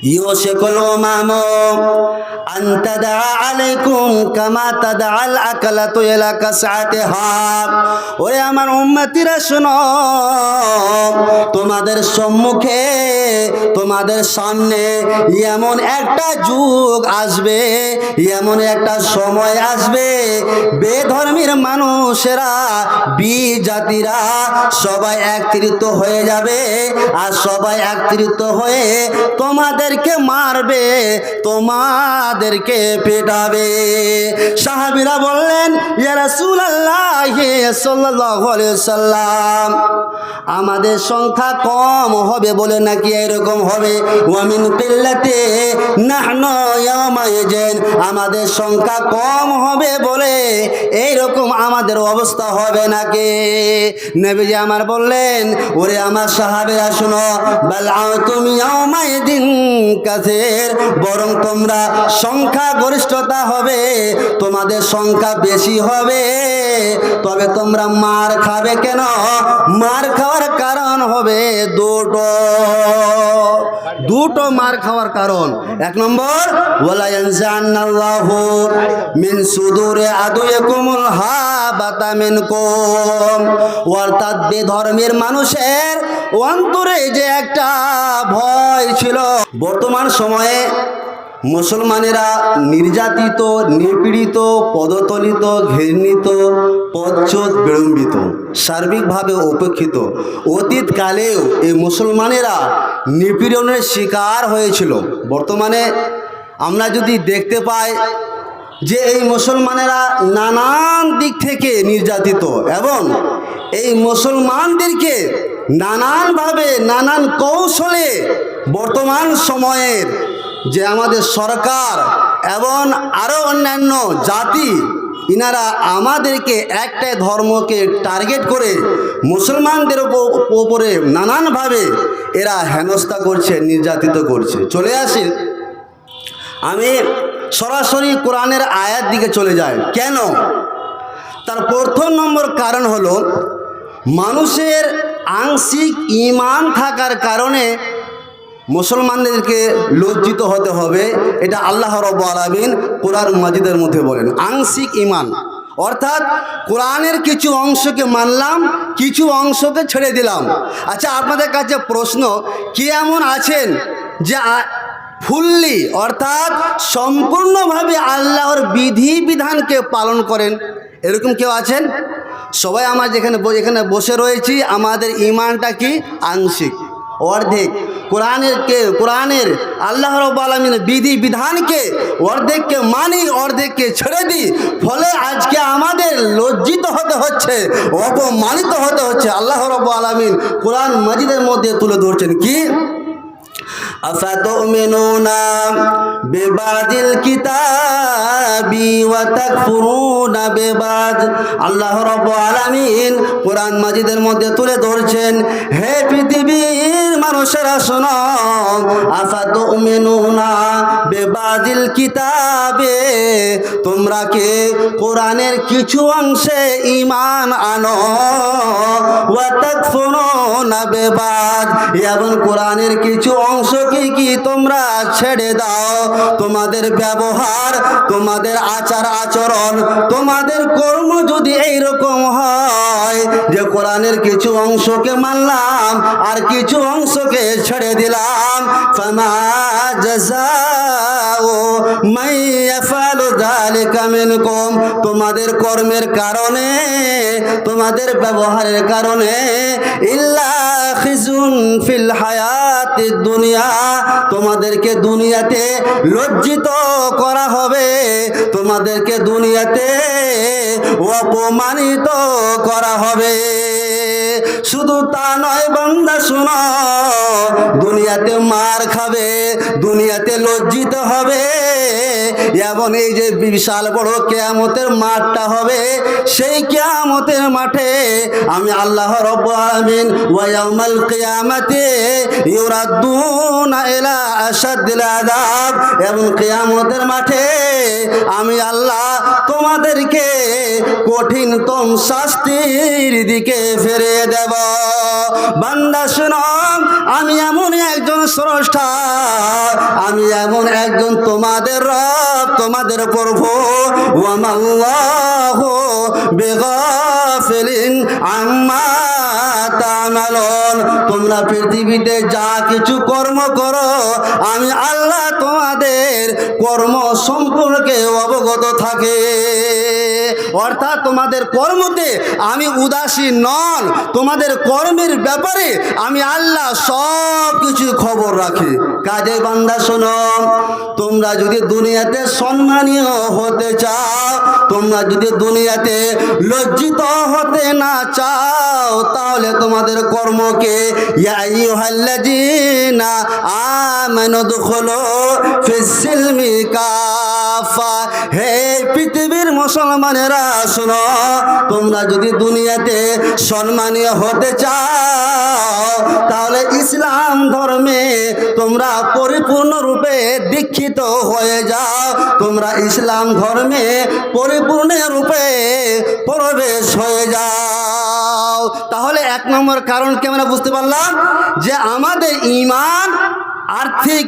ইউশিকুল উমামু আন তাদআ আলাইকুম কামা তাদআল আকালাতু ইলা কাসআতিহা। ওরে আমার উম্মতিরা শোনো, তোমাদের সম্মুখে তোমাদের সামনে এমন একটা যুগ আসবে, এমন একটা সময় আসবে, বেধর্মীর মানুষেরা বিজাতিরা সবাই একত্রিত হয়ে যাবে আর সবাই একত্রিত হয়ে তোমাদেরকে মারবে, তোমাদেরকে পেটাবে। সাহাবীরা বললেন, ইয়া রাসূলুল্লাহ সাল্লাল্লাহু আলাইহি ওয়াসাল্লাম, আমাদের সংখ্যা কম হবে বলে নাকি এরকম হবে? ওয়া মিন কিল্লাতি নাহনু ইয়াওমাইজিন, আমাদের সংখ্যা কম হবে বলে এইরকম আমাদের অবস্থা হবে নাকি? নবীজি আমার বললেন, ওরে আমার সাহাবীরা শুনো, বাল আনতুম ইয়াওমাইদিন কাসীর, বরং তোমরা সংখ্যা গরিষ্ঠতা হবে, তোমাদের সংখ্যা বেশি হবে, তবে তোমরা মার খাবে কেন? মার খাওয়ার কারণ হবে দুটো মার খাওয়ার কারণ। এক নম্বর, ওয়ালা ইয়ানজান্নাল্লাহু মিন সুদুরি আদুইকুমুল হাবাতা মিনকুম, অর্থাৎ বেধর্মের মানুষের অন্তরে যে একটা ভয় ছিল। বর্তমান সময়ে মুসলমানেরা নির্যাতিত, নিপীড়িত, পদতলিত, ঘৃণিত, পদচ্যুত, বিড়ম্বিত, সার্বিকভাবে উপেক্ষিত। অতীতকালেও এই মুসলমানেরা নিপীড়নের শিকার হয়েছিল। বর্তমানে আমরা যদি দেখতে পাই যে এই মুসলমানেরা নানান দিক থেকে নির্যাতিত এবং এই মুসলমানদেরকে নানানভাবে নানান কৌশলে বর্তমান সময়ের যে আমাদের সরকার এবং আরও অন্যান্য জাতি, ইনারা আমাদেরকে একটাই ধর্মকে টার্গেট করে মুসলমানদের উপরে নানানভাবে এরা হেনস্থা করছে, নির্যাতিত করছে। চলে আসি, আমি সরাসরি কোরআনের আয়াত দিকে চলে যাই। কেন? তার প্রথম নম্বর কারণ হলো, মানুষের আংশিক ঈমান থাকার কারণে মুসলমানদেরকে লজ্জিত হতে হবে। এটা আল্লাহ রাব্বুল আলামিন কোরআন মাজিদের মধ্যে বলেন, আংশিক ঈমান অর্থাৎ কোরআনের কিছু অংশকে মানলাম, কিছু অংশকে ছেড়ে দিলাম। আচ্ছা, আপনাদের কাছে প্রশ্ন, কি এমন আছেন যে ফুললি অর্থাৎ সম্পূর্ণভাবে আল্লাহর বিধিবিধানকে পালন করেন? এরকম কেউ আছেন? সবাই আমরা এখানে বসে রয়েছি, আমাদের ঈমানটা কি? আংশিক, অর্ধেক। কোরআনের আল্লাহ রাব্বুল আলামিনের বিধিবিধানকে অর্ধেককে মানি, অর্ধেককে ছেড়ে দিই। ফলে আজকে আমাদের লজ্জিত হতে হচ্ছে, অপমানিত হতে হচ্ছে। আল্লাহ রাব্বুল আলামিন কোরআন মাজিদের মধ্যে তুলে ধরছেন কি? আফাতুমিনুনা বিবাদিল কিতাবি ওয়া তাকফুরুনা বিবাদ। আল্লাহ রাব্বুল আলামিন কোরআন মাজিদের মধ্যে তুলে ধরছেন, হে পৃথিবীর মানুষেরা শোনো, আফাতুমিনুনা বিবাদিল কিতাবে, তোমরা কি কোরআনের কিছু অংশে ঈমান আনো, ওয়া তাকফুরুনা বিবাদ, এবং কোরআনের কিছু অংশ কি তোমরা ছেড়ে দাও। তোমাদের ব্যবহার, তোমাদের আচার আচরণ, তোমাদের কর্ম যদি এইরকম হয় যে কোরআনের কিছু অংশকে মানলাম আর কিছু অংশকে ছেড়ে দিলাম, ফামা জাযাউ মান ইয়াফআলু যালিকা মিনকুম, তোমাদের কর্মের কারণে, তোমাদের ব্যবহারের কারণে, ইল্লা খিজুন ফিল হায়াতিদ দুনিয়া, তোমাদেরকে দুনিয়াতে লজ্জিত করা হবে, তোমাদেরকে দুনিয়াতে অপমানিত করা হবে। শুধু তা নয় বান্দা শোনো, দুনিয়াতে মার খাবে, দুনিয়াতে লজ্জিত হবে, এবং এই যে বিশাল বড় কিয়ামতের মাঠটা হবে, সেই কিয়ামতের মাঠে আমি আল্লাহ রাব্বুল আলামিন ওয়া ইয়াউমাল কিয়ামাতি ইউরাদ্দুনা ইলা আশাদ্দিল আযাব, এবং কিয়ামতের মাঠে আমি আল্লাহ তোমাদেরকে কঠিনতম শাস্তির দিকে ফিরিয়ে দেব। দেব। বান্দা শোনো, আমি এমন একজন স্রষ্টা, আমি এমন একজন তোমাদের রব, তোমাদের প্রভু। ওয়ামাল্লাহু বিগাফিলিন আম্মা তা'মালুন। তোমরা পৃথিবীতে যা কিছু কর্ম করো, আমি আল্লাহ তোমাদের কর্ম সম্পর্কে অবগত থাকে। অর্থাৎ তোমাদের কর্মতে আমি উদাসীন নন, তোমাদের কর্মের ব্যাপারে আমি আল্লাহ সব কিছু খবর রাখি। কাজে বান্দা শোনো, তোমরা যদি দুনিয়াতে সম্মানীয় হতে চাও, তোমরা যদি দুনিয়াতে লজ্জিত হতে না চাও, তাহলে তোমাদের কর্মকে ইয়া আইয়ুহাল্লাযীনা আমানু দুখুলু ফিস-সিলমি কাফা, হে পৃথিবীর মুসলমানেরা শোনো, তোমরা যদি দুনিয়াতে সম্মানীয় হতে চাও, তাহলে ইসলাম ধর্মে তোমরা পরিপূর্ণরূপে দীক্ষিত হয়ে যাও। তোমরা ইসলাম ধর্মে পরিপূর্ণরূপে প্রবেশ হয়ে যাও। তাহলে এক নম্বর কারণ কি আমরা বুঝতে পারলাম, যে আমাদের ঈমান আর্থিক,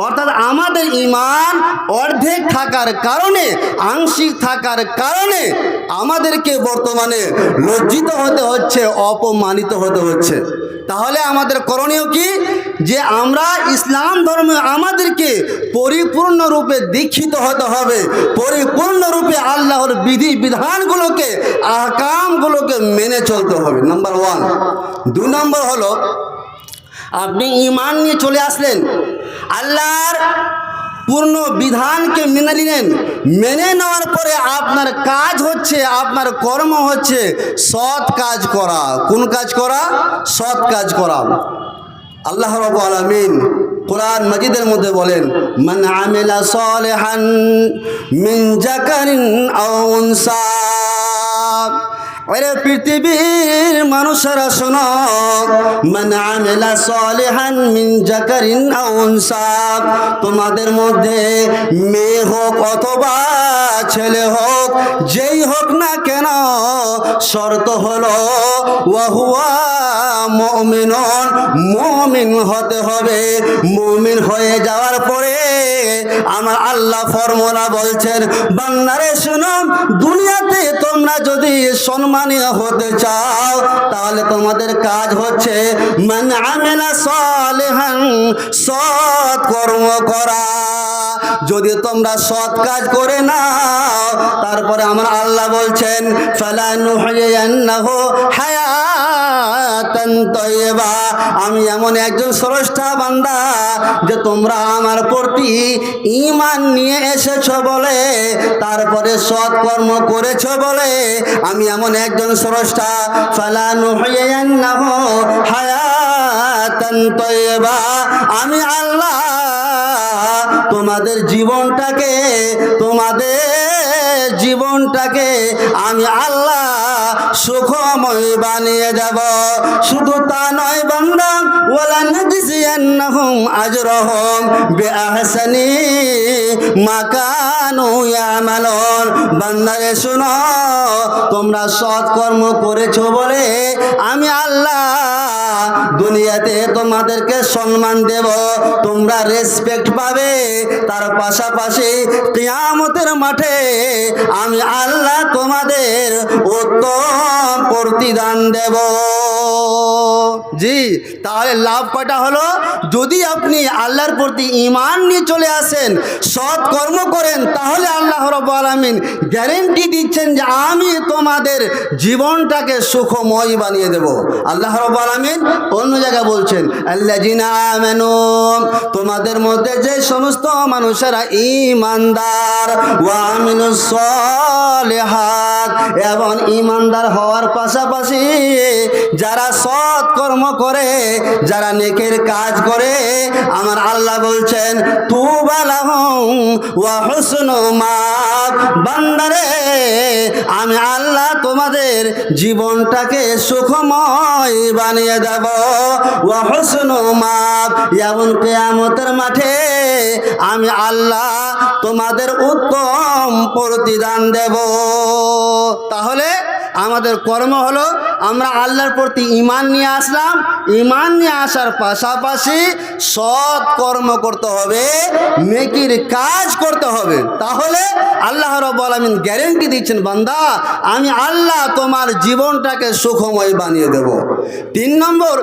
অর্থাৎ আমাদের ঈমান অর্ধেক থাকার কারণে, আংশিক থাকার কারণে আমাদেরকে বর্তমানে লজ্জিত হতে হচ্ছে, অপমানিত হতে হচ্ছে। তাহলে আমাদের করণীয় কি, যে আমরা ইসলাম ধর্মে আমাদেরকে পরিপূর্ণরূপে দীক্ষিত হতে হবে, পরিপূর্ণরূপে আল্লাহর বিধি বিধানগুলোকে, আহকামগুলোকে মেনে চলতে হবে। Number one. 2 নম্বর হলো, আপনি ঈমান নিয়ে চলে আসলেন, আল্লাহর পূর্ণ বিধানকে মেনে নিলেন। মেনে নেওয়ার পরে আপনার কাজ হচ্ছে, আপনার কর্ম হচ্ছে সৎ কাজ করা। কোন কাজ করা? সৎ কাজ করা। আল্লাহ রাব্বুল আলামিন কোরআন মাজিদের মধ্যে বলেন, মান আমিলা সালিহান মিন যাকারিন আও উনসা। আরে পৃথিবীর মানুষেরা শোনো, মান আমিলা সালিহান মিন যাকারিন আও উনসা, তোমাদের মধ্যে মেয়ে হোক অথবা ছেলে হোক, যেই হোক না কেন, শর্ত হলো ওয়া হুয়া মুমিনুন, মুমিন হতে হবে। মুমিন হয়ে যাওয়ার পরে আমার আল্লাহ ফর্মুলা বলছেন, বান্দারে শোনো, দুনিয়াতে তোমরা যদি সম্মানীয় হতে চাও, তাহলে তোমাদের কাজ হচ্ছে মান আমিলা সালিহান, সৎ কর্ম করা। যদি তোমরা সৎ কাজ করে নাও, তারপরে আমার আল্লাহ বলছেন, ফালানুহইয়ান্নাহু হায়াতান তাইয়্যিবা, আমি এমন একজন স্রষ্টা বান্দা, যে তোমরা আমার প্রতি ঈমান নিয়ে এসেছো বলে, তারপরে সৎ কর্ম করেছো বলে, আমি এমন একজন স্রষ্টা, ফালানুহইয়ান্নাহু হায়াতান তাইয়্যিবা, আমি আল্লাহ তোমাদের জীবনটাকে আমি আল্লাহ সুখময় বানিয়ে দেব। শুধু তা নয় বান্দা, ওয়ালা নাজজিয়ান্নাহুম আজরাহুম বিআহসানি মা কানু ইয়ামালুন। বান্দারে শোনো, তোমরা সৎ কর্ম করেছো বলে আমি আল্লাহ দুনিয়াতে তোমাদেরকে সম্মান দেব, তোমরা রেসপেক্ট পাবে। তার পাশাপাশি কিয়ামতের মাঠে আমি আল্লাহ তোমাদের উত্তম প্রতিদান দেব। জি, তাহলে লাভ কয়টা হলো? যদি আপনি আল্লাহর প্রতি ঈমান নিয়ে চলে আসেন, সৎ কর্ম করেন, তাহলে আল্লাহ রাব্বুল আলামিন গ্যারেন্টি দিচ্ছেন যে আমি তোমাদের জীবনটাকে সুখময় বানিয়ে দেব। আল্লাহ রাব্বুল আলামিন অন্য জায়গায় বলছেন, আল্লাযিনা আমানু, তোমাদের মধ্যে যে সমস্ত মানুষেরা ঈমানদার, ওয়া আমিলুস সালিহাত, এবং ঈমানদার হওয়ার পাশাপাশি যারা সৎ কর্ম করে, যারা নেকের কাজ করে, আমার আল্লাহ বলছেন, তুবা লাহুম ওয়া হুসনু মাআব। বান্দারে, আমি আল্লাহ তোমাদের জীবনটাকে সুখময় বানিয়ে দেব। ওয়া হুসনু মাআব, এবং কিয়ামতের মাঠে আমি আল্লাহ তোমাদের উত্তম প্রতিদান দেব। তাহলে আমাদের কর্ম হলো আমরা আল্লাহর প্রতি ঈমান নিয়ে আসলাম, ঈমান নিয়ে আসার পাশাপাশি সৎ কর্ম করতে হবে, নেকির কাজ করতে হবে। তাহলে আল্লাহ রাব্বুল আলামিন গ্যারেন্টি দিচ্ছেন, বান্দা আমি আল্লাহ তোমার জীবনটাকে সুখময় বানিয়ে দেব। 3 নম্বর,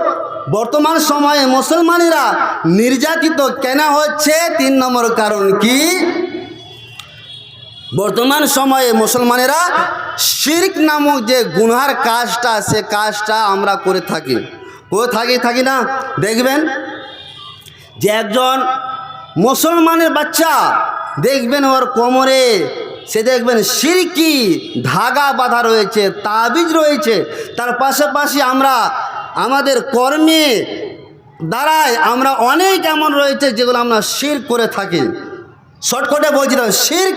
বর্তমান সময়ে মুসলমানেরা নির্যাতিত কেন হচ্ছে? 3 নম্বর কারণ কি? বর্তমান সময়ে মুসলমানেরা শিরক নামক যে গুনহার কাজটা, সে কাজটা আমরা করে থাকি না। দেখবেন যে একজন মুসলমানের বাচ্চা দেখবেন ওর কোমরে সে দেখবেন শিরকি ধাগা বাঁধা রয়েছে, তাবিজ রয়েছে। তার পাশাপাশি আমরা আমাদের কর্মে দ্বারায় আমরা অনেক এমন রয়েছে যেগুলো আমরা শিরক করে থাকি। শর্টকাটে বলছি না, শিরক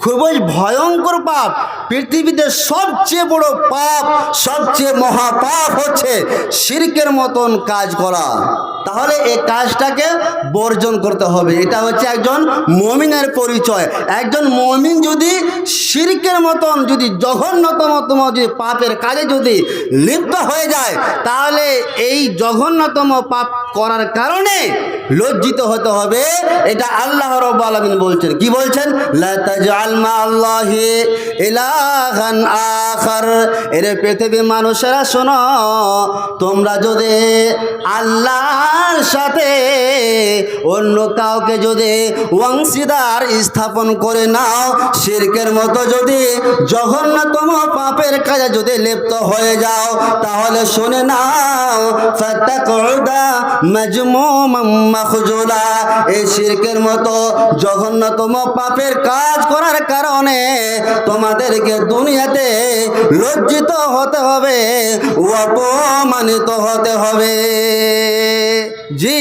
খুবই ভয়ঙ্কর পাপ। পৃথিবীতে সবচেয়ে বড় পাপ, সবচেয়ে মহাপাপ হচ্ছে শিরকের মতন কাজ করা। তাহলে এই কাজটাকে বর্জন করতে হবে। এটা হচ্ছে একজন মুমিনের পরিচয়। একজন মুমিন যদি শিরকের মতন যদি জঘন্যতম যদি পাপের কাজে যদি লিপ্ত হয়ে যায়, তাহলে এই জঘন্যতম পাপ করার কারণে লজ্জিত হতে হবে। এটা আল্লাহ রাব্বুল আলামিন বলছেন। কি বলছেন? লা তাজআল মা আল্লাহি ইলাহান আখার। এর পৃথিবীর মানুষেরা শোনো, তোমরা যদি আল্লাহর সাথে অন্য কাউকে যদি অংশীদার স্থাপন করে নাও, শিরকের মতো যদি জঘন্যতম পাপের কাজে যদি লিপ্ত হয়ে যাও, তাহলে শুনে নাও, ফাতাকুদা মাজমুমান মাখজুলা। এই শিরকের মতো জঘন্যতম পাপের কাজ করার কারণে তোমাদেরকে দুনিয়াতে লজ্জিত হতে হবে, অপমানিত হতে হবে। জি,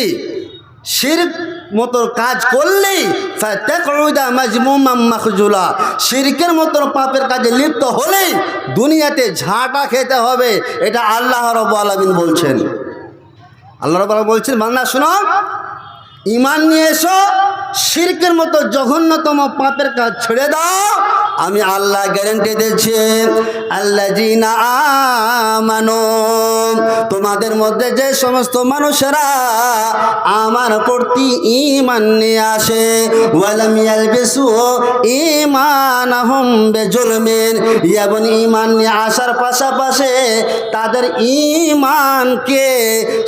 শিরক মতো কাজ করলেই ফাতাকুদা মাজমুমান মাখজুলা, শিরকের মতো পাপের কাজে লিপ্ত হলেই দুনিয়াতে ঝাঁটা খেতে হবে। এটা আল্লাহ রাব্বুল আলামিন বলছেন। আল্লাহ রাব্বুল আলামিন বলছেন, বান্দা শোনো, ঈমান নিয়ে এসো, শিরকের মতো জঘন্যতম পাপের কাজ ছেড়ে দাও। আমি আল্লাহ গ্যারান্টি দিচ্ছি, আল্লাযীনা আমানু, তোমাদের মধ্যে যে সমস্ত মানুষেরা আমার প্রতি ঈমান নিয়ে আসে, ওয়ালাম ইয়ালবিসু ঈমানাহুম বিজুলমিন, এবং ঈমান নিয়ে আসার পাশাপাশি তাদের ঈমানকে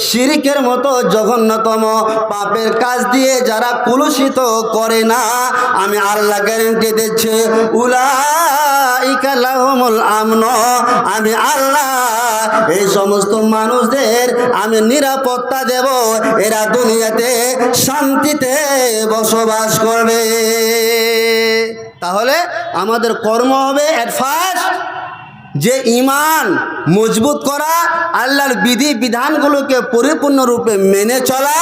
শিরকের মতো জঘন্যতম পাপের কাজ দিয়ে যারা কলুষিত করে না, আমি আল্লাহ গ্যারান্টি দিচ্ছি, উলাইকা লাহুমুল আমন, আমি আল্লাহ এই সমস্ত মানুষদের আমি নিরাপত্তা দেব, এরা দুনিয়াতে শান্তিতে বসবাস করবে। তাহলে আমাদের কর্ম হবে এট ফার্স্ট যে ঈমান মজবুত করা, আল্লাহর বিধি বিধানগুলোকে পরিপূর্ণরূপে মেনে চলা,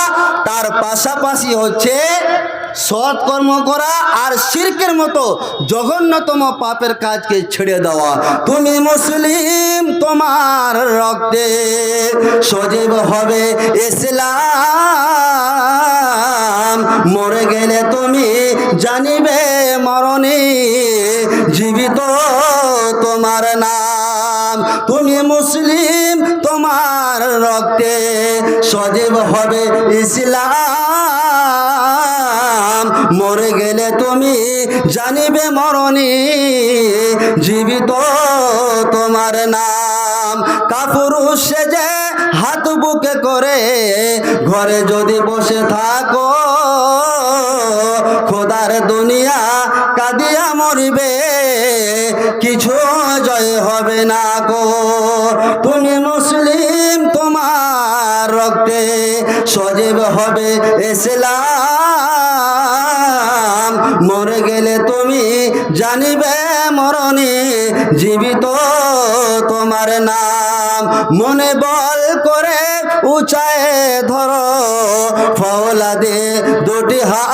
তার পাশাপাশি হচ্ছে সৎ কর্ম করা আর শিরকের মতো জঘন্যতম পাপের কাজকে ছেড়ে দেওয়া। তুমি মুসলিম, তোমার রক্তে সজীব হবে ইসলাম, মরে গেলে তুমি জানিবে মরণে জীবিত তোমার নাম। তুমি মুসলিম, তোমার রক্তে সজীব হবে ইসলাম, মরে গেলে তুমি জানিবে মরণে জীবিত তোমার নাম। কাপুরুষ সেজে হাত বুকে করে ঘরে যদি বসে থাকো, খোদার দুনিয়া কাঁদিয়া মরিবে, কিছু জয় হবে না গো। তুমি মুসলিম, তোমার রক্তে সজীব হবে ইসলাম, মরে গেলে তুমি জানিবে মরণে জীবিত তোমার নাম। মনে বল করে উঁচায় ধরো ফওলাদে দুটি হাত,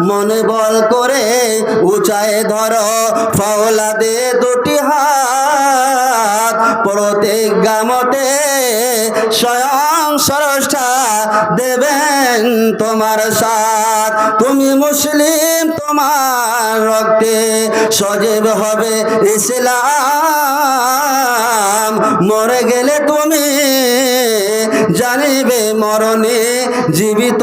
মনে বল করে উঁচায় ধরো ফওলাদে দুটি হাত, প্রতিজ্ঞা মতে স্বয়ং স্রষ্টা দেবেন তোমার সাথ। তুমি মুসলিম, তোমার রক্তে সজীব হবে ইসলাম। মরে গেলে তুমি জানিবে মরণে জীবিত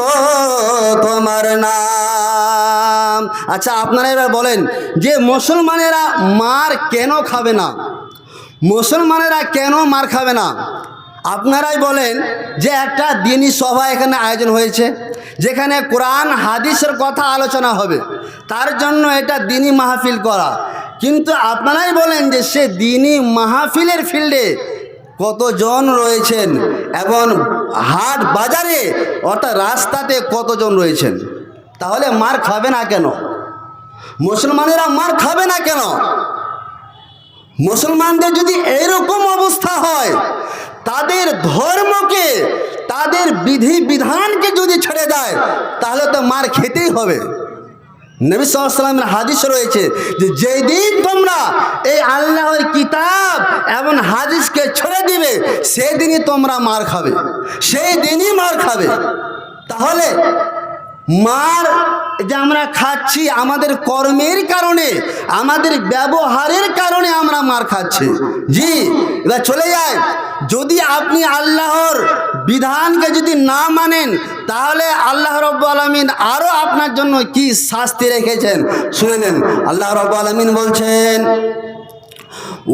তোমার নাম। আচ্ছা, আপনারা এবার বলেন যে মুসলমানেরা মার কেন খাবে না? মুসলমানেরা কেন মার খাবে না? আপনারাই বলেন যে একটা দিনী সভা এখানে আয়োজন হয়েছে, যেখানে কোরআন হাদিসের কথা আলোচনা হবে, তার জন্য এটা দিনী মাহফিল করা। কিন্তু আপনারাই বলেন যে সে দিনী মাহফিলের ফিল্ডে কতজন রয়েছেন এবং হাট বাজারে অর্থাৎ রাস্তাতে কতজন রয়েছেন? তাহলে মার খাবে না কেন? মুসলমানেরা মার খাবে না কেন? মুসলমানদের যদি এরকম অবস্থা হয়, তাদের ধর্মকে, তাদের বিধি বিধানকে যদি ছেড়ে দেয়, তাহলে তো মার খেতেই হবে। নবী সাল্লাল্লাহু আলাইহি ওয়াসাল্লামের হাদিস রয়েছে যে যেই দিন তোমরা এই আল্লাহর কিতাব এবং হাদিসকে ছেড়ে দিবে, সেই দিনই তোমরা মার খাবে, সেই দিনই মার খাবে। তাহলে মার যে আমরা খাচ্ছি আমাদের কর্মের কারণে, আমাদের ব্যবহারের কারণে আমরা মার খাচ্ছি। জি, এবার চলে যায়। যদি আপনি আল্লাহর বিধানকে যদি না মানেন, তাহলে আল্লাহ রাব্বুল আলামিন আরো আপনার জন্য কি শাস্তি রেখেছেন শুনে নেন। আল্লাহ রাব্বুল আলামিন বলছেন,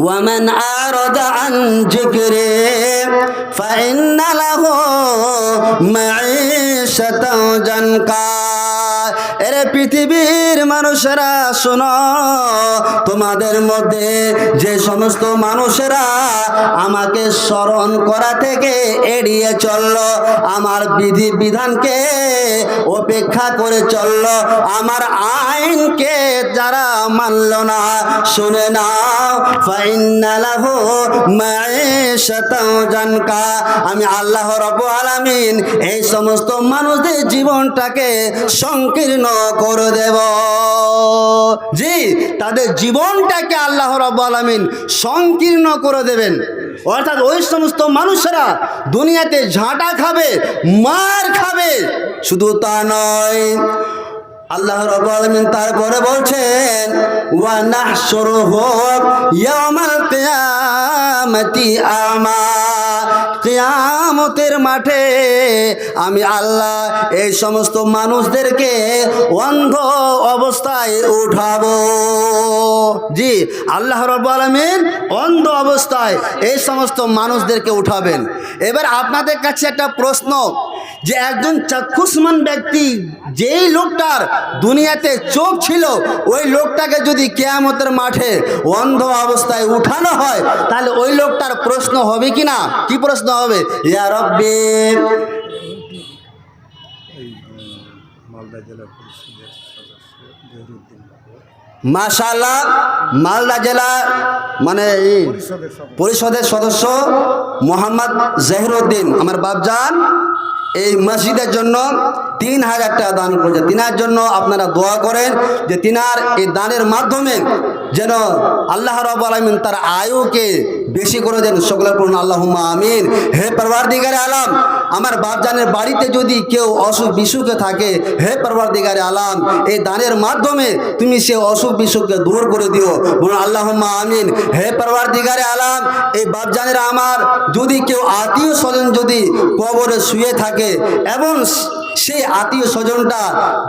ومن أعرض عن ذكري فإن له معيشة ضنكا। এরে পৃথিবীর মানুষেরা শোনো, তোমাদের মধ্যে যে সমস্ত মানুষেরা আমাকে স্মরণ করা থেকে এড়িয়ে চলল, আমার বিধি বিধানকে উপেক্ষা করে চলল, আমার আইনকে যারা মানল না, শুনে নাও, ফাইন্না লাহু মাঈশাতান জানকা। আমি আল্লাহ রাব্বুল আলামিন এই সমস্ত মানুষদের জীবনটাকে সংকীর্ণ করে দেব। জি, তাদের জীবনটাকে আল্লাহ রাব্বুল আলামিন সংকীর্ণ করে দেবেন। অর্থাৎ ওই সমস্ত মানুষেরা দুনিয়াতে ঝাঁটা খাবে, মার খাবে। শুধু তা নয়, আল্লাহ রাব্বুল আলামিন তারপরে বলছেন, ওয়া নাহশুরুহু ইয়াওমাল কিয়ামাতি আমা। কিয়ামতের মাঠে আমি আল্লাহ এই সমস্ত মানুষদেরকে অন্ধ অবস্থায় উঠাবো। জি, আল্লাহ রাব্বুল আলামিন অন্ধ অবস্থায় এই সমস্ত মানুষদেরকে উঠাবেন। এবার আপনাদের কাছে একটা প্রশ্ন, যে একজন চক্ষুষ্মান ব্যক্তি, যেই লোকটার দুনিয়াতে চোখ ছিল, ওই লোকটাকে যদি কিয়ামতের মাঠে অন্ধ অবস্থায় উঠানো হয়, তাহলে ওই লোকটার প্রশ্ন হবে কি না? কি প্রশ্ন হবে? ইয়া রব্বি। মাশাআল্লাহ, মালদা জেলা মানে পরিষদের সদস্য মোহাম্মদ জহিরুদ্দিন আমার বাপজান এই মসজিদের জন্য 3000 টাকা দান করেছে। তিনার জন্য আপনারা দোয়া করেন যে তিনার এই দানের মাধ্যমে যেন আল্লাহ রাব্বুল আলামিন তার আয়ুকে বেশি করে দেন। সকলের পড়ুন আল্লাহুম্মা আমিন। হে পরওয়ারদিগারে আলাম, আমার বাপজানের বাড়িতে যদি কেউ অসুখ বিসুখে থাকে, হে পরওয়ারদিগারে আলাম, এই দানের মাধ্যমে তুমি সে অসুখ বিসুখকে দূর করে দিও। বলুন আল্লাহুম্মা আমিন। হে পরওয়ারদিগারে আলাম, এই বাপজানের আমার যদি কেউ আত্মীয় স্বজন যদি কবরে শুয়ে থাকে এবং সেই আত্মীয় স্বজনটা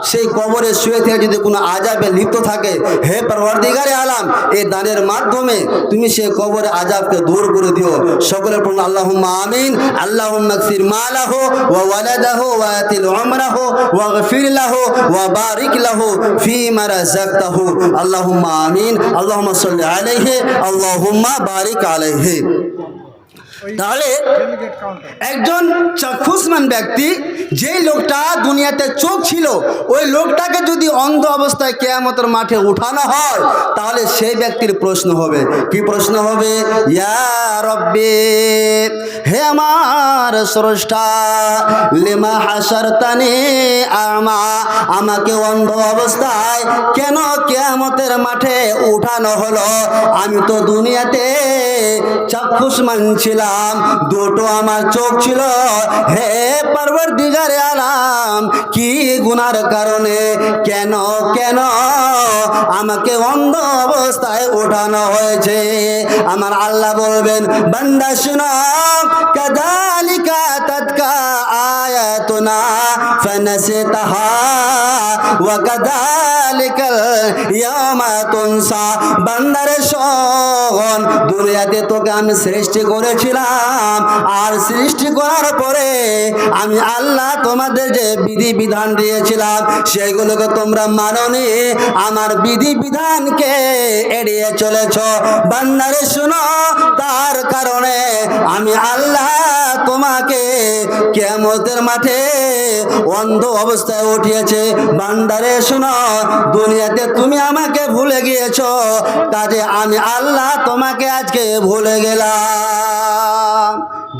সেই কবরে শুয়ে থেকে যদি কোনো আযাবে লিপ্ত থাকে, হে পরওয়ারদিগারে আলাম, এই দানের মাধ্যমে তুমি সেই কবরে আযাবকে দূর করে দিও। সকলের পড়ুন আল্লাহুম্মা আমিন। আল্লাহুম্মা গফির মালাহু ওয়া ওয়ালাদাহু ওয়া আতিল উমরাহু ওয়া গফির লাহু ওয়া বারিক লাহু ফীমা রাযাকতাহু। আল্লাহুম্মা আমিন। আল্লাহুম্মা সাল্লি আলাইহি আল্লাহুম্মা বারিক আলাইহি। তাহলে একজন চক্ষুষ্মান ব্যক্তি, যে লোকটা দুনিয়াতে চোখ ছিল, ওই লোকটাকে যদি অন্ধ অবস্থায় কিয়ামতের মাঠে উঠানো হয়, তাহলে সেই ব্যক্তির প্রশ্ন হবে। কি প্রশ্ন হবে? ইয়া রব্বি, হে আমার স্রষ্টা, লিমা হাসারতানি আমা, আমাকে অন্ধ অবস্থায় কেন কিয়ামতের মাঠে উঠানো হলো? আমি তো দুনিয়াতে চক্ষুষ্মান ছিলাম, ছিলাম, দুটো আমার চোখ ছিল। হে পরওয়ারদিগারে আলাম, কি গুনার কারণে কেন কেন আমাকে অন্ধ অবস্থায় ওঠানো হয়েছে? আমার আল্লাহ বলবেন, বান্দা শুনো, কাযালিকা তাতকা আয়াতুনা ফানাসিতাহা ওয়া কাযালিকাল ইয়াওমা তুনসা। বান্দারে শোন, দুনিয়াতে তোকে আমি সৃষ্টি করেছিলাম, আর সৃষ্টি করার পরে আমি আল্লাহ তোমাদের যে বিধি বিধান দিয়েছিলাম সেগুলোকে তোমরা মানোনি, আমার বিধি বিধানকে এড়িয়ে চলেছ। বান্দারে শুনো, তার কারণে আমি আল্লাহ তোমাকে কিয়ামতের মাঠে অন্ধ অবস্থায় উঠিয়েছে। বান্দারে শুনো, দুনিয়াতে তুমি আমাকে ভুলে গিয়েছো, কাজে আমি আল্লাহ তোমাকে আজকে ভুলে গেলাম।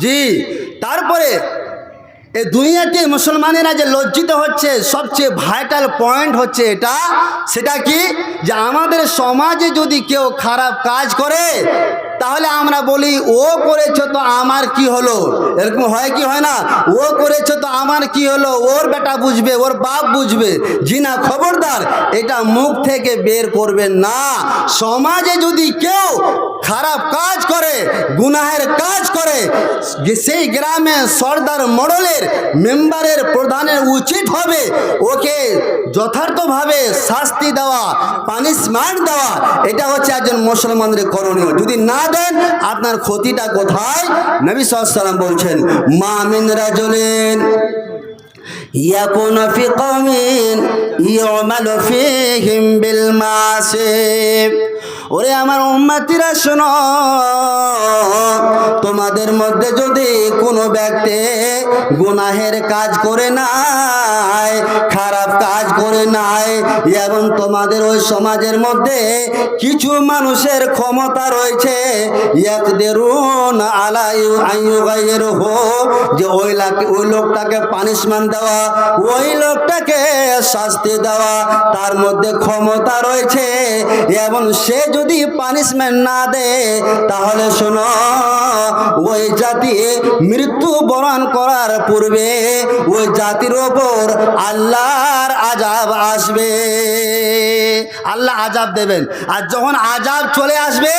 জি, তারপরে এই দুনিয়াতে মুসলমানেরা যে লজ্জিত হচ্ছে, সবচেয়ে ভাইটাল পয়েন্ট হচ্ছে এটা, সেটা কি, যে আমাদের সমাজে যদি কেউ খারাপ কাজ করে তাহলে আমরা বলি ও করেছে তো আমার কি হলো। এরকম হয় কি হয় না? ও করেছে তো আমার কি হলো, ওর বেটা বুঝবে, ওর বাপ বুঝবে। জি না, খবরদার, এটা মুখ থেকে বের করবেন না। সমাজে যদি কেউ খারাপ কাজ করে, গুনাহের কাজ করে, সেই গ্রামে সর্দার মডেলের মেম্বারের প্রধানের উচিত হবে ওকে যথার্থভাবে শাস্তি দেওয়া, পানিশমেন্ট দেওয়া। এটা হচ্ছে একজন মুসলমানের করণীয়। যদি না দেন, আপনার ক্ষতিটা কোথায়? নবী সাল্লাল্লাহু আলাইহি ওয়াসাল্লাম বলছেন, মা মিন রাজুলিন ইয়াকুনু ফি কওমিন ইউমালু ফীহিম বিল মাসিব। ওরে আমার উম্মতিরা শোনো, তোমাদের মধ্যে যদি কোনো ব্যক্তি গুনাহের কাজ করে নাই, খারাপ কাজ করে নাই, এবং তোমাদের ওই সমাজের মধ্যে কিছু মানুষের ক্ষমতা রয়েছে, ইয়াকদিরুন আলা আইয়ুগাইরহু, যে ওই লোকটাকে পানিশমেন্ট দেওয়া, ওই লোকটাকে শাস্তি দেওয়া, তার মধ্যে ক্ষমতা রয়েছে, এবং সে যদি পানিশমেন্ট না দেয় তাহলে শোনো, ওই জাতি মৃত্যু বরণ করার পূর্বে ওই জাতির ওপর আল্লাহর আযাব আসবে। আল্লাহ আযাব দেবেন, আর যখন আযাব চলে আসবে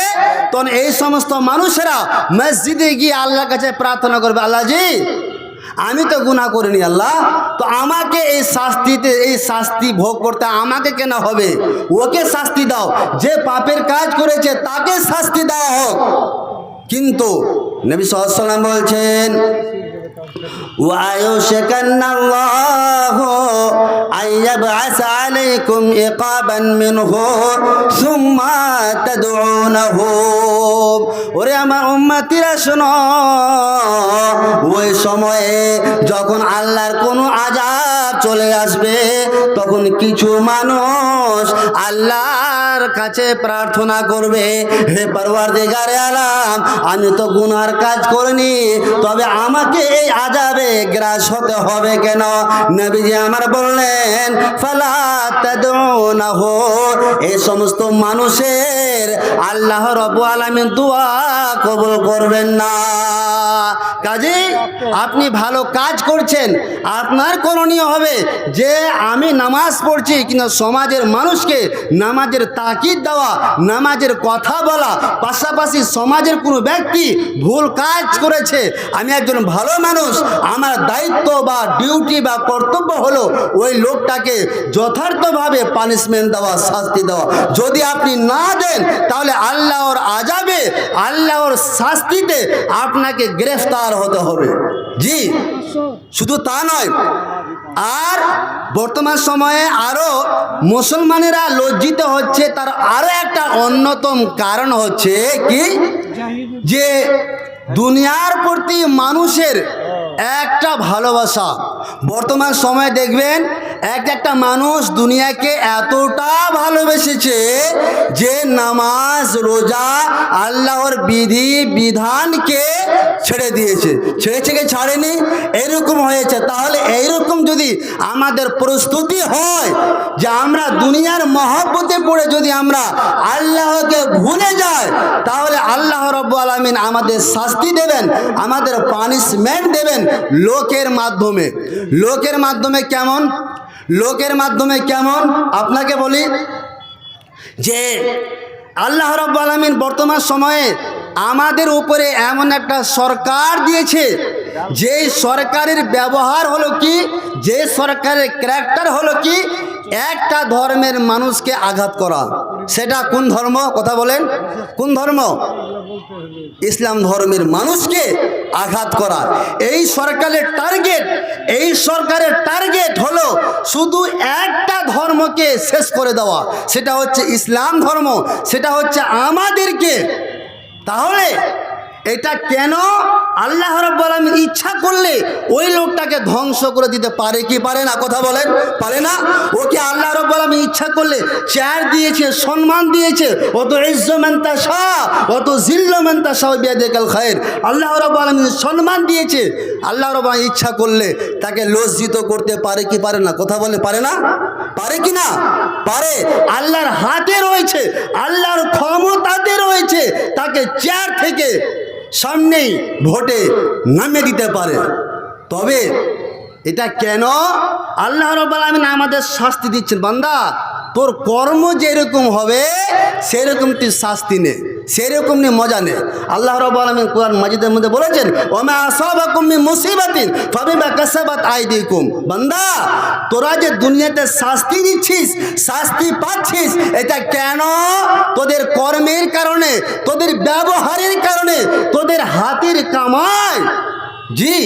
তখন এই সমস্ত মানুষেরা মসজিদে গিয়ে আল্লাহর কাছে প্রার্থনা করবে, আল্লাহ জি, আমি তো গুনাহ করিনি আল্লাহ, তো আমাকে এই শাস্তি ভোগ করতে আমাকে কেন হবে? ওকে শাস্তি দাও, যে পাপের কাজ করেছে তাকে শাস্তি দেওয়া হোক। কিন্তু নবী সাল্লাল্লাহু আলাইহি ওয়াসাল্লাম বলছেন, ওয়ায়ুশকান্নাল্লাহু আইয়াবআসা আলাইকুম ইকাবান মিনহু সুম্মা তাদউনাহু। ওরে আমার উম্মতিরা শোনো, ওই সময়ে যখন আল্লাহর কোনো আযাব চলে আসবে, তখন কিছু মানুষ আল্লাহর কাছে প্রার্থনা করবে, হে পরওয়ারদিগারে আলাম, আমি তো গুনার কাজ করিনি, তবে আমাকে এই আযাবে গ্রাস হতে হবে কেন? নবীজি আমার বললেন, ফালা তাদউনাহু, এই সমস্ত মানুষের আল্লাহ রাব্বুল আলামিন দোয়া কবুল করবেন না। কাজে আপনি ভালো কাজ করছেন, আপনার করণীয় হবে যে আমি নামাজ পড়ছি, কিন্তু সমাজের মানুষকে নামাজের তাকিদ দেওয়া, নামাজের কথা বলা, পাশাপাশি সমাজের কোনো ব্যক্তি ভুল কাজ করেছে, আমি একজন ভালো মানুষ, আমার দায়িত্ব বা ডিউটি বা কর্তব্য হলো ওই লোকটাকে যথার্থভাবে পানিশমেন্ট দেওয়া, শাস্তি দেওয়া। যদি আপনি না দেন তাহলে আল্লাহর আযাবে, আল্লাহর শাস্তিতে আপনাকে গ্রেফতার হতে হবে। জি, শুধু তা নয়, আর বর্তমান সময়ে আরো মুসলমানেরা লজ্জিত হচ্ছে, তার আরো একটা অন্যতম কারণ হচ্ছে কি, যে দুনিয়ার প্রতি মানুষের একটা ভালোবাসা। বর্তমান সময়ে দেখবেন একটা মানুষ দুনিয়াকে এতটা ভালোবেসেছে যে নামাজ রোজা আল্লাহর বিধি বিধানকে ছেড়ে দিয়েছে। ছেড়েছে কি ছাড়েনি? এরকম হয়েছে। তাহলে এইরকম যদি আমাদের প্রস্তুতি হয় যে আমরা দুনিয়ার মহব্বতে পড়ে যদি আমরা আল্লাহকে ভুলে যাই, তাহলে আল্লাহ রাব্বুল আলামিন আমাদের শাস্তি দেবেন, আমাদের পানিশমেন্ট দেবেন লোকের মাধ্যমে। লোকের মাধ্যমে কেমন? লোকের মাধ্যমে কেমন আপনাকে বলি যে আল্লাহ রাব্বুল আলামিন বর্তমান সময়ে আমাদের উপরে এমন একটা সরকার দিয়েছে, যে সরকারের ব্যবহার হলো কি, যে সরকারের ক্যারেক্টার হলো কি, একটা ধর্মের মানুষকে আঘাত করা। সেটা কোন ধর্ম? কথা বলেন, কোন ধর্ম? ইসলাম ধর্মের মানুষকে আঘাত করা। এই সরকারের টার্গেট হলো শুধু একটা ধর্মকে শেষ করে দেওয়া, সেটা হচ্ছে ইসলাম ধর্ম, সেটা হচ্ছে আমাদেরকে। তাহলে এটা কেন? আল্লাহ রাব্বুল আলামিন ইচ্ছা করলে ওই লোকটাকে ধ্বংস করে দিতে পারে কি পারে না? কথা বলেন, পারে না? ওকে আল্লাহ রাব্বুল আলামিন ইচ্ছা করলে চেয়ার দিয়েছে, সম্মান দিয়েছে, অত ইজ্জু মান তাশা অত জিল্লু মান তাশা বিয়াদিকাল খায়র। আল্লাহ রাব্বুল আলামিন সম্মান দিয়েছে, আল্লাহ রাব্বুল আলামিন ইচ্ছা করলে তাকে লজ্জিত করতে পারে কি পারে না? কথা বলে পারে না? পারে কি না? পারে। আল্লাহর হাতে রয়েছে, আল্লাহর ক্ষমতাতে রয়েছে, তাকে চেয়ার থেকে সামনেই ভোটে নামিয়ে দিতে পারে। তবে এটা কেন আল্লাহ রাব্বুল আলামিন আমাদের শাস্তি দিচ্ছেন? বান্দা, তোর কর্ম যেরকম হবে সেরকম তুই শাস্তি নে, সেরকম নিয়ে মজা নে। আল্লাহ রাব্বুল আলামিন কোরআন মাজিদের মধ্যে বলেছেন, ওমা আসাবাকুম মিন মুসিবাতিন ফাবিমা কাসাবাত আইদিকুম। বান্দা, তোরা যে দুনিয়াতে শাস্তি দিচ্ছিস, শাস্তি পাচ্ছিস, এটা কেন? তোদের কর্মের কারণে, তোদের ব্যবহারের কারণে, তোদের হাতের কামাই। জি,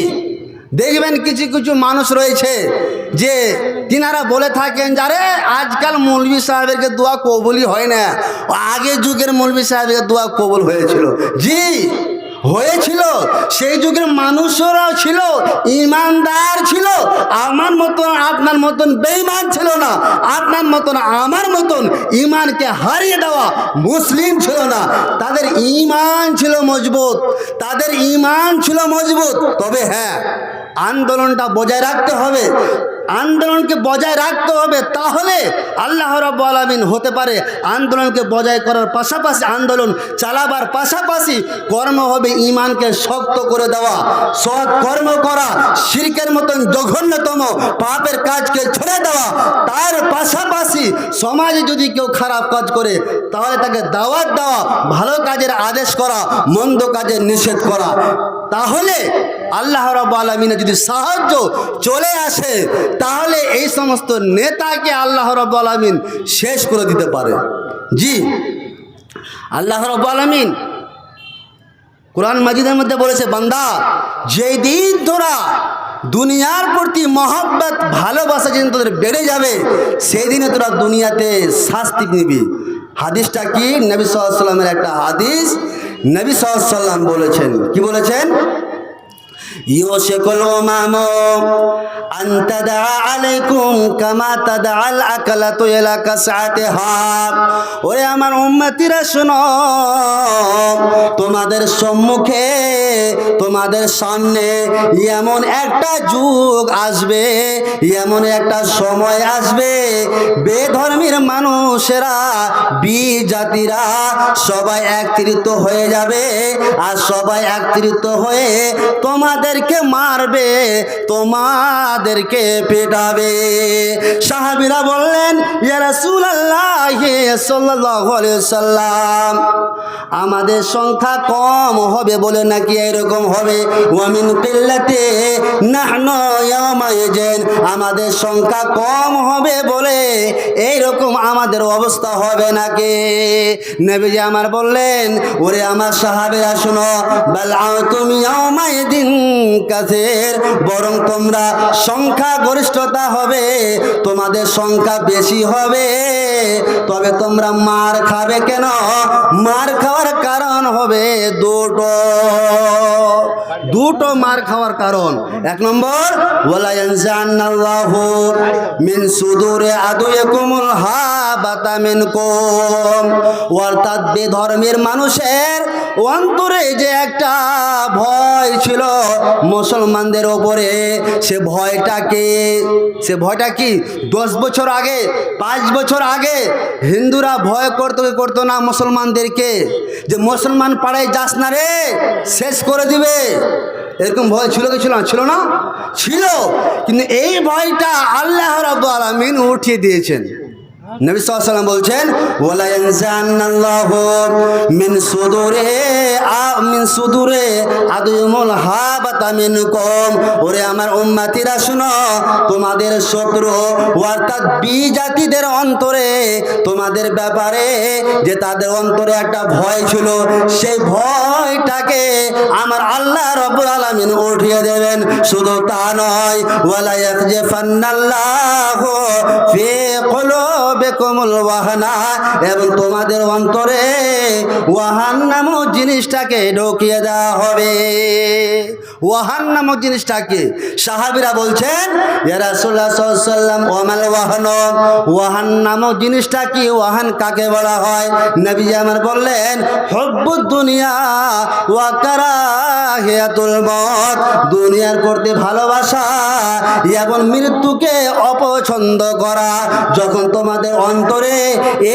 দেখবেন কিছু কিছু মানুষ রয়েছে যে তিনারা বলে থাকেন, যারে আজকাল মৌলভী সাহেবেরকে দোয়া কবুলই হয় না, আগের যুগের মৌলভী সাহেবের দোয়া কবুল হয়েছিল। জি, হয়েছিল। সেই যুগের মানুষরাও ছিল, ইমানদার ছিল, আমার মতন আপনার মতন বেঈমান ছিল না, আপনার মতন আমার মতন ইমানকে হারিয়ে দেওয়া মুসলিম ছিল না। তাদের ইমান ছিল মজবুত, তাদের ইমান ছিল মজবুত। তবে হ্যাঁ, আন্দোলনটা বজায় রাখতে হবে, আন্দোলনকে বজায় রাখতে হবে। তাহলে আল্লাহ রাব্বুল আলামিন হতে পারে আন্দোলনকে বজায় করার পাশাপাশি, আন্দোলন চালাবার পাশাপাশি কর্ম হবে ইমানকে শক্ত করে দেওয়া, সৎ কর্ম করা, শিরকের মতন জঘন্যতম পাপের কাজকে ছেড়ে দেওয়া। তার পাশাপাশি সমাজে যদি কেউ খারাপ কাজ করে তাহলে তাকে দাওয়াত দেওয়া, ভালো কাজের আদেশ করা, মন্দ কাজের নিষেধ করা। তাহলে আল্লাহ রাব্বুল আলামিনের যদি সাহায্য চলে আসে, তাহলে এই সমস্ত নেতাকে আল্লাহ রাব্বুল আলামিন শেষ করে দিতে পারে। জি, আল্লাহ রাব্বুল আলামিন কোরআন মাজিদের মধ্যে বলেছে, বান্দা, যেই দিন তোরা দুনিয়ার প্রতি মহব্বত ভালোবাসা যেদিন তোদের বেড়ে যাবে, সেই দিনে তোরা দুনিয়াতে শাস্তি নিবি। হাদিসটা কি? নবী সাল্লাল্লাহু আলাইহি ওয়াসাল্লামের একটা হাদিস। নবী সাল্লাল্লাহু আলাইহি ওয়াসাল্লাম বলেছেন, কি বলেছেন? ইউশিকুল উমামু আন তাদা আলাইকুম কামা তাদাল আকালাতু ইলা কাসআতিহা। ওরে আমার উম্মতিরা শোনো, তোমাদের সম্মুখে, তোমাদের সামনে এমন একটা যুগ আসবে, এমন একটা সময় আসবে, বেধর্মীর মানুষেরা, বিজাতিরা সবাই একত্রিত হয়ে যাবে, আর সবাই একত্রিত হয়ে তোমাদেরকে মারবে, তোমাদেরকে পেটাবে। সাহাবীরা বললেন, ইয়া রাসূলুল্লাহ সাল্লাল্লাহু আলাইহি ওয়াসাল্লাম, আমাদের সংখ্যা কম হবে বলে নাকি এরকম হবে? ওয়া মিন কিল্লাতি নাহনু ইয়াওমাইজিন, আমাদের সংখ্যা কম হবে বলে এইরকম আমাদের অবস্থা হবে নাকি? নবীজি আমার বললেন, ওরে আমার সাহাবীরা শোনো, বাল আনতুম ইয়াওমাইদিন কাসীর, বরং তোমরা সংখ্যা গরিষ্ঠতা হবে, তোমাদের সংখ্যা বেশি হবে। তবে তোমরা মার খাবে কেন? মার খাওয়ার কারণ হবে দুটো। দুটো মার খাওয়ার কারণ। এক নম্বর, ওয়ালা ইয়ানজান্নাল্লাহু মিন সুদুরি আদুয়াকুমুল হাবাতা মিনকুম, অর্থাৎ বেধর্মের মানুষের অন্তরে যে একটা ভয় ছিল মুসলমানদের ওপরে, সে ভয়টা কি 10 বছর আগে 5 বছর আগে হিন্দুরা ভয় করতো না মুসলমানদেরকে, যে মুসলমান পাড়ায় যাস না রে, শেষ করে দিবে। এরকম ভয় ছিল কি ছিল না? ছিল। কিন্তু এই ভয়টা আল্লাহ রাব্বুল আলামিন উঠিয়ে দিয়েছেন। নবী সাল্লাল্লাহু আলাইহি ওয়াসাল্লাম বলছেন, ওয়ালা ইয়ানজান্নাল্লাহু মিন সুদুরে আদুমুল হাবাতা মিনকুম, ওরে আমার উম্মতিরা শুনো, তোমাদের শত্রু অর্থাৎ বিজাতিদের অন্তরে তোমাদের ব্যাপারে যে তাদের অন্তরে একটা ভয় ছিল, সেই ভয়টাকে আমার আল্লাহ রাব্বুল আলামিন উঠিয়ে দেবেন। শুধু তা নয়, ওয়ালা ইয়াকজিফান্নাল্লাহু ফি কুলুবিকুমুল ওয়াহনা, এবং তোমাদের অন্তরে ওয়াহান নামক জিনিসটাকে ঢুকিয়ে দেওয়া হবে। ওয়াহান নামক জিনিসটাকে সাহাবীরা বলছেন, ইয়া রাসূলুল্লাহ সাল্লাল্লাহু আলাইহি ওয়াসাল্লাম, ওয়ামাল ওয়াহন, ওয়াহান নামক জিনিসটা কি? ওয়াহান কাকে বলা হয়? নবী আমার বললেন, হুব্বুদ দুনিয়া ওয়া কারাহিয়াতুল মউত, দুনিয়ার প্রতি ভালোবাসা এবং মৃত্যুকে অপছন্দ করা। যখন তোমাদের অন্তরে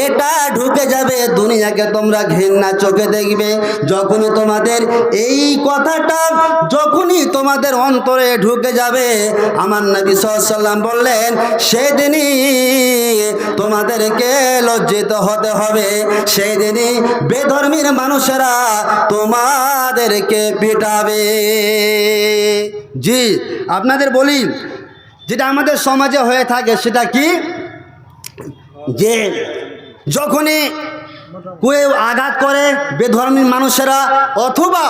এটা ঢুকে যাবে, দুনিয়াকে তোমরা ঘৃণা চোখে দেখবে। যখনই তোমাদের এই কথাটা যখনই তোমাদের অন্তরে ঢুকে যাবে, আমার নবী সাল্লাল্লাহু আলাইহি ওয়াসাল্লাম বললেন, সেদিনই তোমাদেরকে লজ্জিত হতে হবে। সেই দিনই বেধর্মীর মানুষেরা তোমাদেরকে পিটাবে। জি, আপনাদের বলি, যেটা আমাদের সমাজে হয়ে থাকে সেটা কি, যে যখনই কেউ আঘাত করে বেধর্মী মানুষেরা, অথবা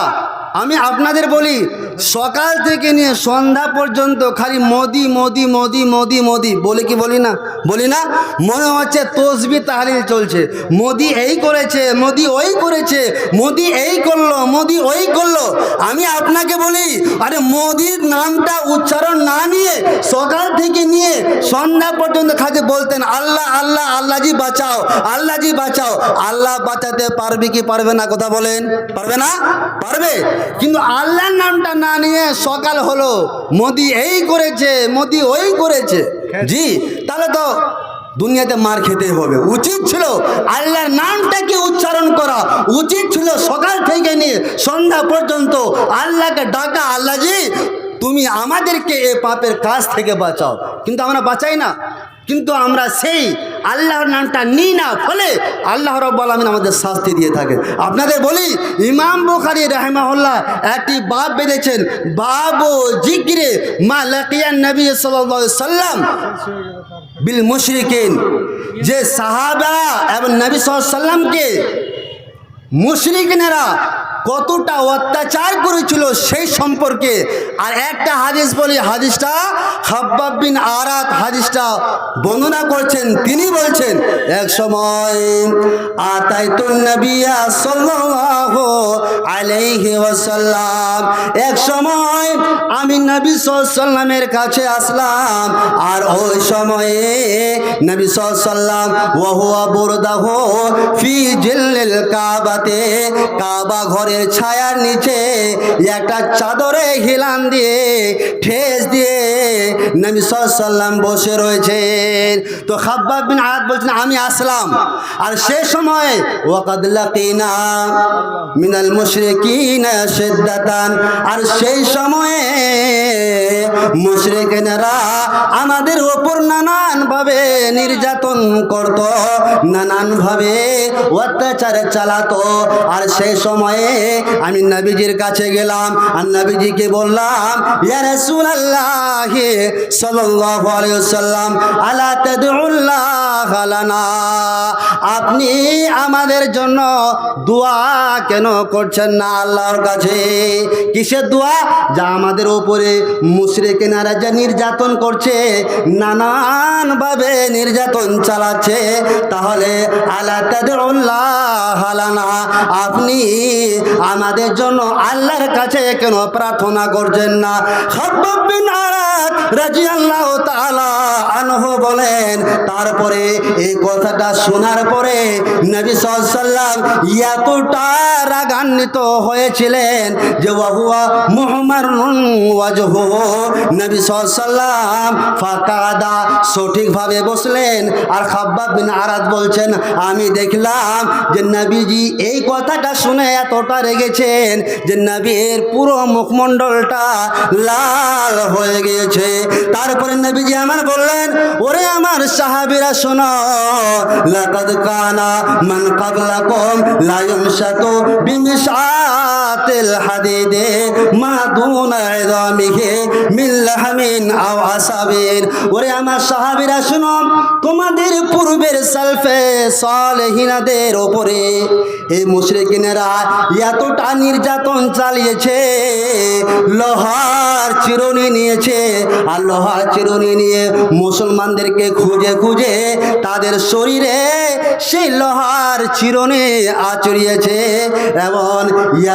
আমি আপনাদের বলি, সকাল থেকে নিয়ে সন্ধ্যা পর্যন্ত খালি মোদি মোদি মোদি মোদি মোদি বলে কি বলি না, মনে হচ্ছে তসবিহ তাহলিল চলছে। মোদি এই করেছে, মোদি ওই করেছে, মোদি এই করলো, মোদি ওই করলো। আমি আপনাকে বলি, আরে মোদির নামটা উচ্চারণ না নিয়ে সকাল থেকে নিয়ে সন্ধ্যা পর্যন্ত খালি বলতেন, আল্লাহ আল্লাহ, আল্লাহজি বাঁচাও, আল্লাহজি বাঁচাও। আল্লাহ বাঁচাতে পারবে কি পারবে না? কথা বলেন, পারবে না? পারবে। কিন্তু আল্লাহর নামটা না নিয়ে সকাল হলো মোদি এই করেছে, মোদি ওই করেছে। জি, তাহলে তো দুনিয়াতে মার খেতে হবে। উচিত ছিল আল্লাহর নামটাকে উচ্চারণ করা, উচিত ছিল সকাল থেকে নিয়ে সন্ধ্যা পর্যন্ত আল্লাহকে ডাকা, আল্লাহজি তুমি আমাদেরকে এ পাপের কাজ থেকে বাঁচাও। কিন্তু আমরা বাঁচাই না, কিন্তু আমরা সেই আল্লাহর নামটা নিই না, ফলে আল্লাহ রাব্বুল আলামিন আমাদের শাস্তি দিয়ে থাকেন। আপনাদের বলি, ইমাম বুখারী রাহিমাহুল্লাহ একটি বাব বেঁধেছেন, বাবু জিকিরে মা লাকিয়ান নবী সাল্লাল্লাহু আলাইহি সাল্লাম বিল মুশরিকিন, যে সাহাবা এবং নবী সাল্লাল্লাহু আলাইহি সাল্লামকে মুশরিকিনেরা কতটা অত্যাচার করেছিল সেই সম্পর্কে। আর একটা হাদিস বলি, হাদিসটা খাব্বাব বিন আরাত হাদিসটা বর্ণনা করছেন। তিনি বলছেন, এক সময় আতাইতুন নবিয়া সাল্লাল্লাহু আলাইহি ওয়াসাল্লাম, এক সময় আমি নবী সাল্লাল্লাহু আলাইহি সাল্লামের কাছে আসলাম। আর ওই সময়ে নবী সাল্লাল্লাহু আলাইহি সাল্লাম ওয়া হুয়া বুরদাহু ফি জিল্লিল কাবাতে, কাবা ঘরের ছায়ার নিচে একটা চাদরে হিলান দিয়ে ঠেস দিয়ে নবী সাল্লাল্লাহু আলাইহি সাল্লাম বসে রয়েছেন। তো খাব্বাব বিন আরাত বলছেন, আমি আসলাম। আর সে সময় ওয়াকাদ লাকিনা মিনাল মুশরিকিনা শিদ্দাতান, আর সেই সময়ে মুশরিকিনেরা আমাদের উপর নানানভাবে নির্যাতন করত, নানানভাবে অত্যাচার চালাতো। আর সেই সময়ে আমি নবীজির কাছে গেলাম, আর নবীজিকে বললাম, ইয়া রাসূলুল্লাহ সাল্লাল্লাহু আলাইহি ওয়াসাল্লাম, আলা তাদউল্লাহ লানা, আপনি আমাদের জন্য দোয়া কেন করছেন না আল্লাহর কাছে? কিসের দোয়া? যা আমাদের উপরে মুশরিকিনারা যা নির্যাতন করছে, নানানভাবে নির্যাতন চালাচ্ছে, তাহলে আলা তাদউল্লাহ লানা, আপনি আমাদের জন্য আল্লাহর কাছে কেন প্রার্থনা করছেন না? খাব্বাব বিন আরাদ রাদিয়াল্লাহু তাআলা আনহু বলেন, তারপরে এই কথাটা শোনার পরে নবী সাল্লাল্লাহু আলাইহি ওয়াসাল্লাম এতটা রাগান্বিত হয়েছিলেন যে ওয়াহুয়া মুহমারুন ওয়াজহুহু, নবী সাল্লাল্লাহু আলাইহি ওয়াসাল্লাম ফাকাদা, সঠিকভাবে বসলেন। আর খাব্বাব বিন আরাদ বলছেন, আমি দেখলাম যে নবীজি এই কথাটা শুনে এতটা রেগেছেন যে নবীর পুরো মুখমণ্ডলটা লাল হয়ে গিয়েছে। তারপরে নবীজি আমার বললেন, ওরে আমার সাহাবীরা শোনো, লাকাদ কানা মান ক্বাবলাকুম লা ইউনশাতু বিমিশআতিল হাদিদে মা দুনা ইযামিহি মিন লাহমিন আও আসাবিন। ওরে আমার সাহাবীরা শোনো, তোমাদের পূর্বের সালফে সালেহিনাদের উপরে এই মুশরিকিনেরা এতটা নির্যাতন চালিয়েছে, লোহার চিরুনি নিয়েছে, আর লোহার চিরুনি নিয়ে মুসলমানদেরকে খুঁজে খুঁজে তাদের শরীরে সেই লোহার চিরুনি আঁচড়িয়েছে, এবং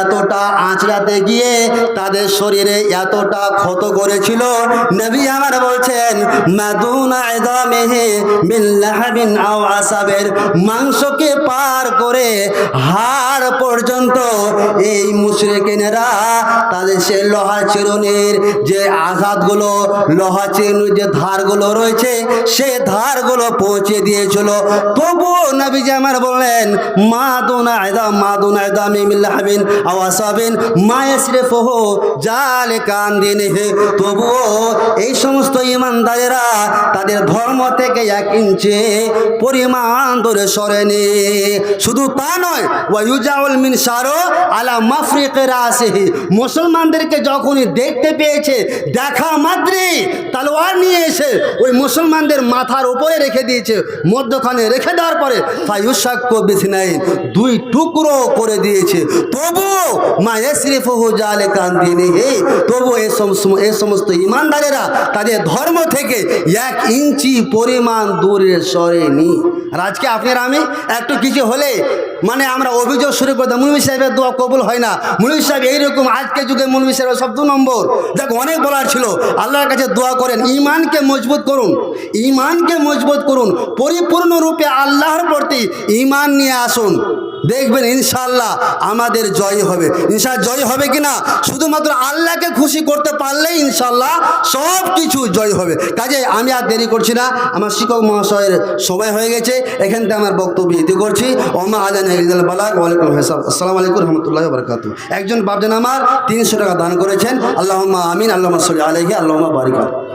এতটা আঁচড়াতে গিয়ে তাদের শরীরে এতটা ক্ষত করেছিল। নবী আমার বলছেন, মাদুনা ইযামিহি মিন লাহমিন আও আসাবের, মাংসকে পার করে হাড় পর্যন্ত এই মুশরিকিনেরা তাদের সে লোহা চিরুনির যে আঘাতগুলো, লোহা চিরুনির যে ধারগুলো রয়েছে, সে ধারগুলো পৌঁছে দিয়েছিল। তবুও নবীজি আমার বললেন, মাদুনা ইযামি মিন লাহমিন আও আসাবিন মা ইয়াসরিফুহু যালিকা আন দীনিহি, তবুও এই সমস্ত ঈমানদারেরা তাদের ধর্ম থেকে 1 ইঞ্চি পরিমাণ দূরে সরেনি। শুধু তা নয়, ওয়ায়ুজাউল মিনশারু আলা মাফরিকি রাসিহি, মুসলমানদেরকে যখনই দেখতে পেয়েছে, দেখা মাত্রই তলোয়ার নিয়ে এসে ওই মুসলমানদের মাথার উপরে রেখে দিয়েছে, মধ্যখানে রেখে দেওয়ার পরে ফায়ুশাক্কু বিসনাইন, 2 টুকরো করে দিয়েছে। তবুও মা ইয়াসরিফুহু যালিকা আন দীনিহি, তবু এই সমস্ত ঈমানদারেরা তাদের ধর্ম থেকে 1 ইঞ্চি পরিমাণ দূরে সরেনি। আর আজকে আপনার আমি একটু কিছু হলে মানে আমরা অভিযোগ শুরু করে দেয়, মৌলভী সাহেবের দোয়া কবুল হয় না, মৌলভী সাহেব এইরকম। আজকে যুগে মৌলভী সাহেবের সব 2 নম্বর। দেখ, অনেক বলার ছিল, আল্লাহর কাছে দোয়া করেন, ইমানকে মজবুত করুন, ইমানকে মজবুত করুন, পরিপূর্ণরূপে আল্লাহর প্রতি ইমান নিয়ে আসুন, দেখবেন ইনশাআল্লাহ আমাদের জয় হবে। ইনশাআল্লাহ জয় হবে কিনা, শুধুমাত্র আল্লাহকে খুশি করতে পারলেই ইনশাআল্লাহ সব কিছু জয় হবে। কাজে আমি আর দেরি করছি না, আমার শিক্ষক মহাশয়ের সময় হয়ে গেছে, এখান থেকে আমার বক্তব্য ইতি করছি। ওমা আলাইনা ইল্লাল বালাগ, ওয়ালাইকুম আসসালাম, আসসালামু আলাইকুম রহমতুল্লাহি ওয়া বারাকাতুহু। একজন বাপজান আমার 300 টাকা দান করেছেন, আল্লাহুম্মা আমিন, আল্লাহুম্মা সাল্লি আলাইহি, আল্লাহুম্মা বারিক আলাইহি।